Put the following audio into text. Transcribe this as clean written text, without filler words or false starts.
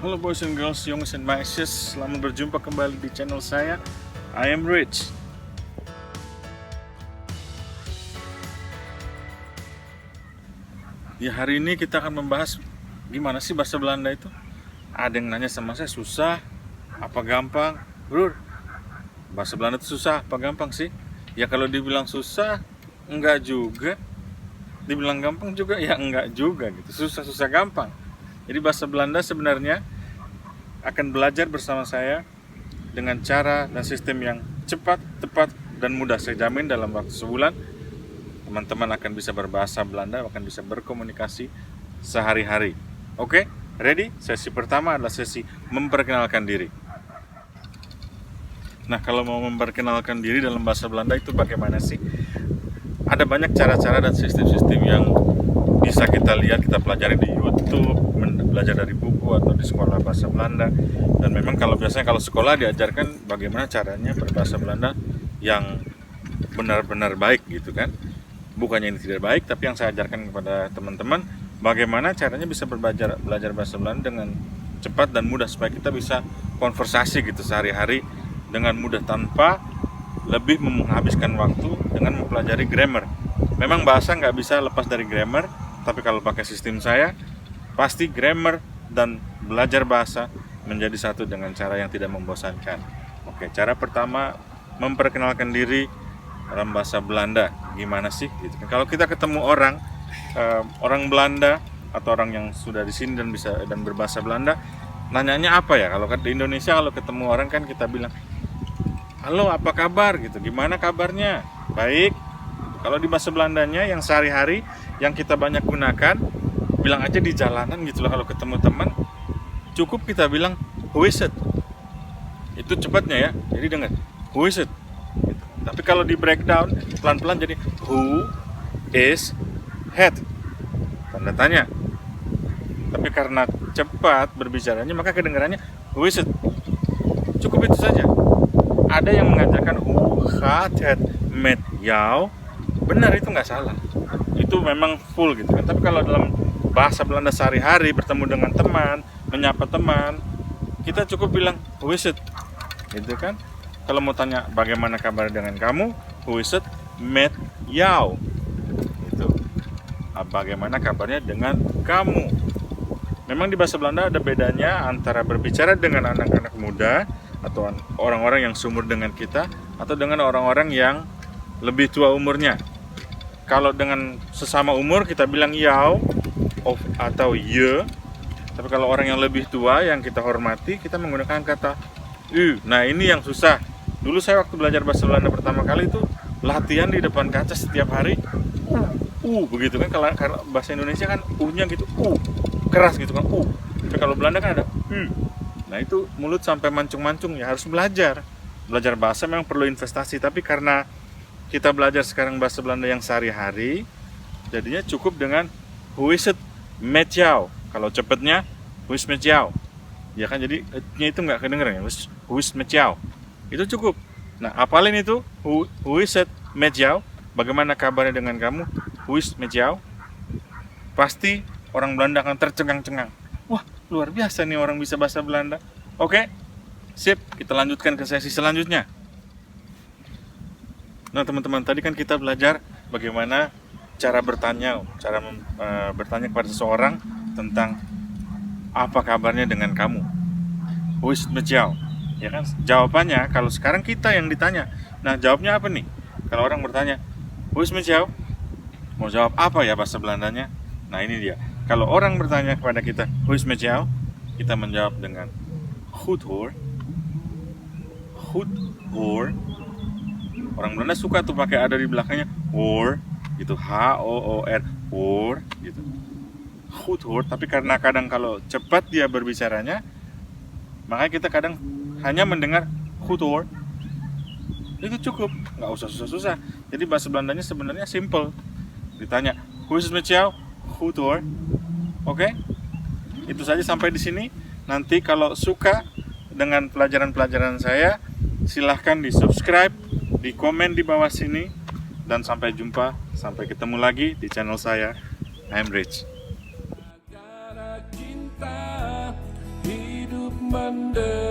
Halo boys and girls, youngs and maxes, selamat berjumpa kembali di channel saya. I am Rich. Ya, hari ini kita akan membahas gimana sih bahasa Belanda itu. Ada yang nanya sama saya, susah apa gampang? Bro, bahasa Belanda itu susah apa gampang sih? Ya kalau dibilang susah, enggak juga. Dibilang gampang juga, ya enggak juga gitu. Susah-susah gampang. Jadi bahasa Belanda sebenarnya akan belajar bersama saya dengan cara dan sistem yang cepat, tepat, dan mudah. Saya jamin dalam waktu sebulan teman-teman akan bisa berbahasa Belanda, akan bisa berkomunikasi sehari-hari. Oke, ready? Sesi pertama adalah sesi memperkenalkan diri. Nah, kalau mau memperkenalkan diri dalam bahasa Belanda itu bagaimana sih? Ada banyak cara-cara dan sistem-sistem yang bisa kita lihat, kita pelajari di YouTube, belajar dari buku atau di sekolah bahasa Belanda. Dan memang biasanya kalau sekolah diajarkan bagaimana caranya berbahasa Belanda yang benar-benar baik gitu kan. Bukannya ini tidak baik, tapi yang saya ajarkan kepada teman-teman bagaimana caranya bisa belajar bahasa Belanda dengan cepat dan mudah supaya kita bisa konversasi gitu sehari-hari dengan mudah tanpa lebih menghabiskan waktu dengan mempelajari grammar. Memang bahasa nggak bisa lepas dari grammar, tapi kalau pakai sistem saya, pasti grammar dan belajar bahasa menjadi satu dengan cara yang tidak membosankan. Oke, cara pertama memperkenalkan diri dalam bahasa Belanda. Gimana sih? Gitu. Kalau kita ketemu orang Belanda atau orang yang sudah di sini dan bisa dan berbahasa Belanda, nanyanya apa ya? Kalau di Indonesia kalau ketemu orang kan kita bilang, halo, apa kabar? Gitu. Gimana kabarnya? Baik. Kalau di bahasa Belandanya yang sehari-hari yang kita banyak gunakan, bilang aja di jalanan gitu lah kalau ketemu teman, cukup kita bilang who is it? Itu cepatnya ya. Jadi dengar, who is it? Gitu. Tapi kalau di breakdown pelan-pelan jadi who is it? Tanda tanya. Tapi karena cepat berbicaranya maka kedengarannya who is it? Cukup itu saja. Ada yang mengajarkan who had met jou, benar, itu nggak salah, itu memang full gitu kan. Tapi kalau dalam bahasa Belanda sehari-hari bertemu dengan teman, menyapa teman, kita cukup bilang who is it, gitu kan. Kalau mau tanya bagaimana kabar dengan kamu, who is it met jou, itu bagaimana kabarnya dengan kamu. Memang di bahasa Belanda ada bedanya antara berbicara dengan anak-anak muda atau orang-orang yang seumur dengan kita atau dengan orang-orang yang lebih tua umurnya. Kalau dengan sesama umur kita bilang jou atau je. Tapi kalau orang yang lebih tua yang kita hormati, kita menggunakan kata u. Nah, ini yang susah. Dulu saya waktu belajar bahasa Belanda pertama kali itu latihan di depan kaca setiap hari. Begitu kan. Kalau bahasa Indonesia kan u-nya gitu, keras gitu kan, Tapi kalau Belanda kan ada Nah, itu mulut sampai mancung-mancung ya, harus belajar. Belajar bahasa memang perlu investasi, tapi karena kita belajar sekarang bahasa Belanda yang sehari-hari, jadinya cukup dengan who is it met jou. Kalau cepatnya who is met jou, ya kan, jadi nya itu nggak kedengeran ya, who is met jou, itu cukup. Nah, apalin itu who is it met jou, bagaimana kabarnya dengan kamu, who is met jou, pasti orang Belanda akan tercengang-cengang. Wah, luar biasa nih orang bisa bahasa Belanda. Oke, sip, kita lanjutkan ke sesi selanjutnya. Nah, teman-teman, tadi kan kita belajar bagaimana cara bertanya bertanya kepada seseorang tentang apa kabarnya dengan kamu. Who is met jou? Ya kan? Jawabannya kalau sekarang kita yang ditanya. Nah, jawabnya apa nih? Kalau orang bertanya, who is met jou? Mau jawab apa ya bahasa Belandanya? Nah, ini dia. Kalau orang bertanya kepada kita, who is met jou? Kita menjawab dengan goed hoor. Goed hoor. Orang Belanda suka tuh pakai ada di belakangnya hoor gitu, H-O-O-R, hoor gitu. Goed hoor, tapi karena kadang kalau cepat dia berbicaranya, makanya kita kadang hanya mendengar goed hoor. Itu cukup, nggak usah susah-susah. Jadi bahasa Belandanya sebenarnya simple. Ditanya, who is met jou? Goed hoor. Oke? Itu saja sampai di sini. Nanti kalau suka dengan pelajaran-pelajaran saya, silahkan di-subscribe, di komen di bawah sini, dan sampai jumpa, sampai ketemu lagi di channel saya. I'm Rich. Monday.